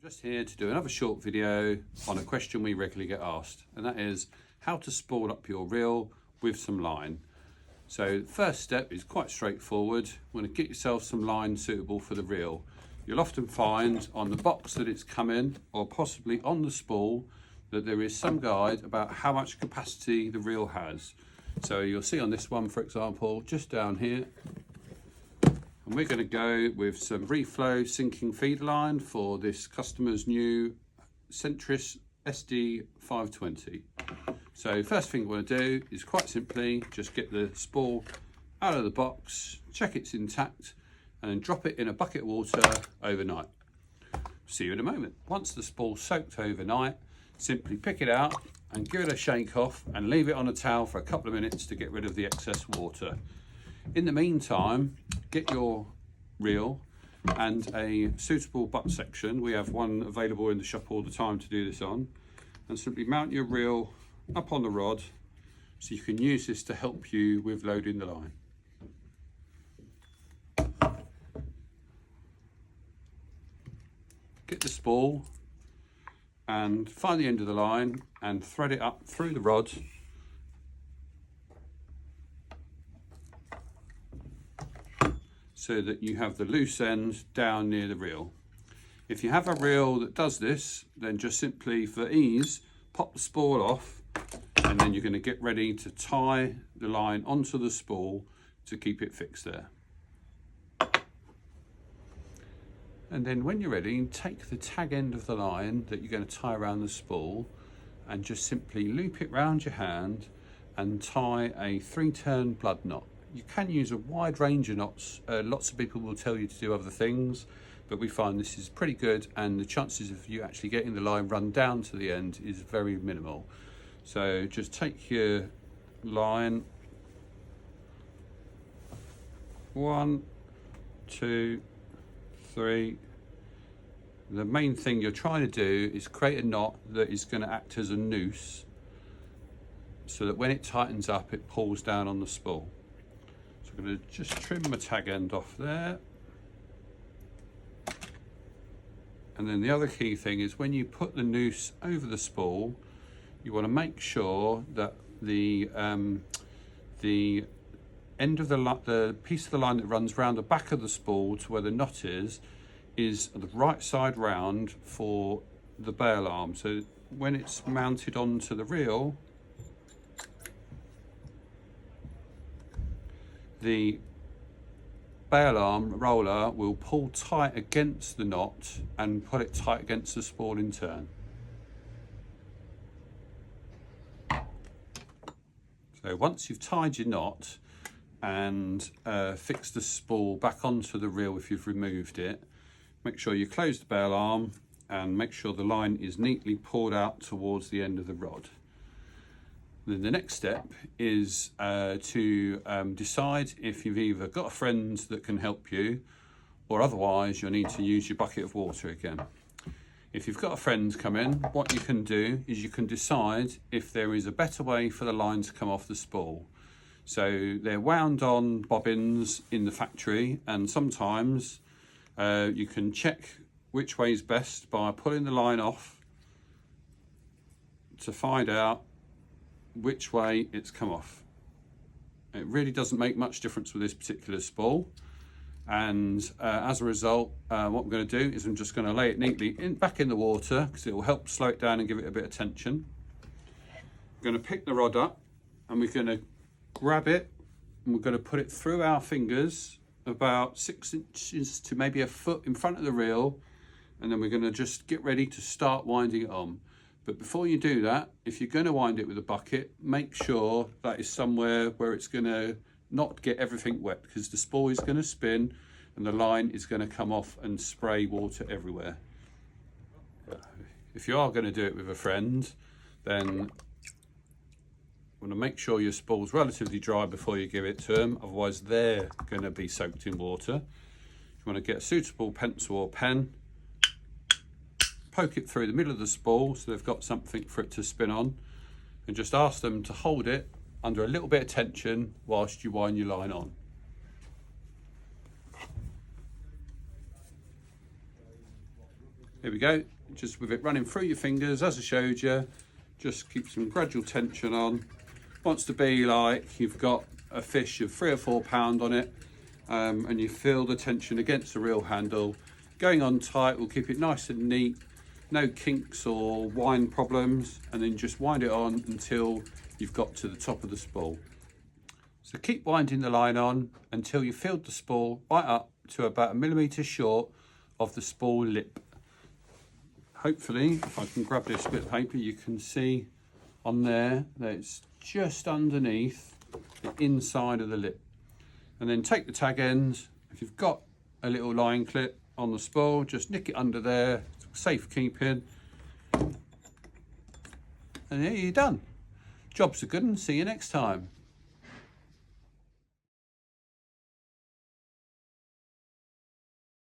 Just here to do another short video on a question we regularly get asked, and that is how to spool up your reel with some line. So the first step is quite straightforward. You want to get yourself some line suitable for the reel. You'll often find on the box that it's come in, or possibly on the spool, that there is some guide about how much capacity the reel has. So you'll see on this one, for example, just down here, and we're going to go with some reflow sinking feeder line for this customer's new Centris SD 520. So first thing we want to do is quite simply just get the spool out of the box, check it's intact, and then drop it in a bucket of water overnight. See you in a moment. Once the spool's soaked overnight, simply pick it out and give it a shake off and leave it on a towel for a couple of minutes to get rid of the excess water. In the meantime, get your reel and a suitable butt section. We have one available in the shop all the time to do this on, and simply mount your reel up on the rod so you can use this to help you with loading the line. Get the spool and find the end of the line and thread it up through the rod so that you have the loose end down near the reel. If you have a reel that does this, then just simply, for ease, pop the spool off, and then you're going to get ready to tie the line onto the spool to keep it fixed there. And then when you're ready, take the tag end of the line that you're going to tie around the spool and just simply loop it round your hand and tie a 3-turn blood knot. You can use a wide range of knots. Lots of people will tell you to do other things, but we find this is pretty good, and the chances of you actually getting the line run down to the end is very minimal. So just take your line, 1, 2, 3. The main thing you're trying to do is create a knot that is going to act as a noose so that when it tightens up, it pulls down on the spool. So I'm going to just trim my tag end off there. And then the other key thing is when you put the noose over the spool, you want to make sure that the end of the piece of the line that runs round the back of the spool to where the knot is the right side round for the bail arm. So when it's mounted onto the reel, the bail arm roller will pull tight against the knot and pull it tight against the spool in turn. So once you've tied your knot and fixed the spool back onto the reel if you've removed it, make sure you close the bail arm and make sure the line is neatly pulled out towards the end of the rod. Then the next step is to decide if you've either got a friend that can help you, or otherwise you'll need to use your bucket of water again. If you've got a friend come in, what you can do is you can decide if there is a better way for the line to come off the spool. So they're wound on bobbins in the factory, and sometimes you can check which way is best by pulling the line off to find out which way it's come off. It really doesn't make much difference with this particular spool, and as a result, what we're going to do is I'm just going to lay it neatly back in the water because it will help slow it down and give it a bit of tension. We're going to pick the rod up and we're going to grab it and we're going to put it through our fingers about 6 inches to maybe a foot in front of the reel, and then we're going to just get ready to start winding it on. But before you do that, if you're going to wind it with a bucket, make sure that is somewhere where it's going to not get everything wet, because the spool is going to spin and the line is going to come off and spray water everywhere. If you are going to do it with a friend, then want to make sure your spool's relatively dry before you give it to them, otherwise they're going to be soaked in water. You want to get a suitable pencil or pen, poke it through the middle of the spool so they've got something for it to spin on, and just ask them to hold it under a little bit of tension whilst you wind your line on. Here we go, just with it running through your fingers as I showed you. Just keep some gradual tension on. Wants to be like you've got a fish of 3 or 4 pound on it, and you feel the tension against the reel handle. Going on tight will keep it nice and neat, no kinks or wind problems, and then just wind it on until you've got to the top of the spool. So keep winding the line on until you filled the spool right up to about 1 millimetre short of the spool lip. Hopefully, if I can grab this bit of paper, you can see on there that it's just underneath the inside of the lip. And then take the tag ends. If you've got a little line clip on the spool, just nick it under there, safe keeping. And there you're done. Job's a good one, see you next time.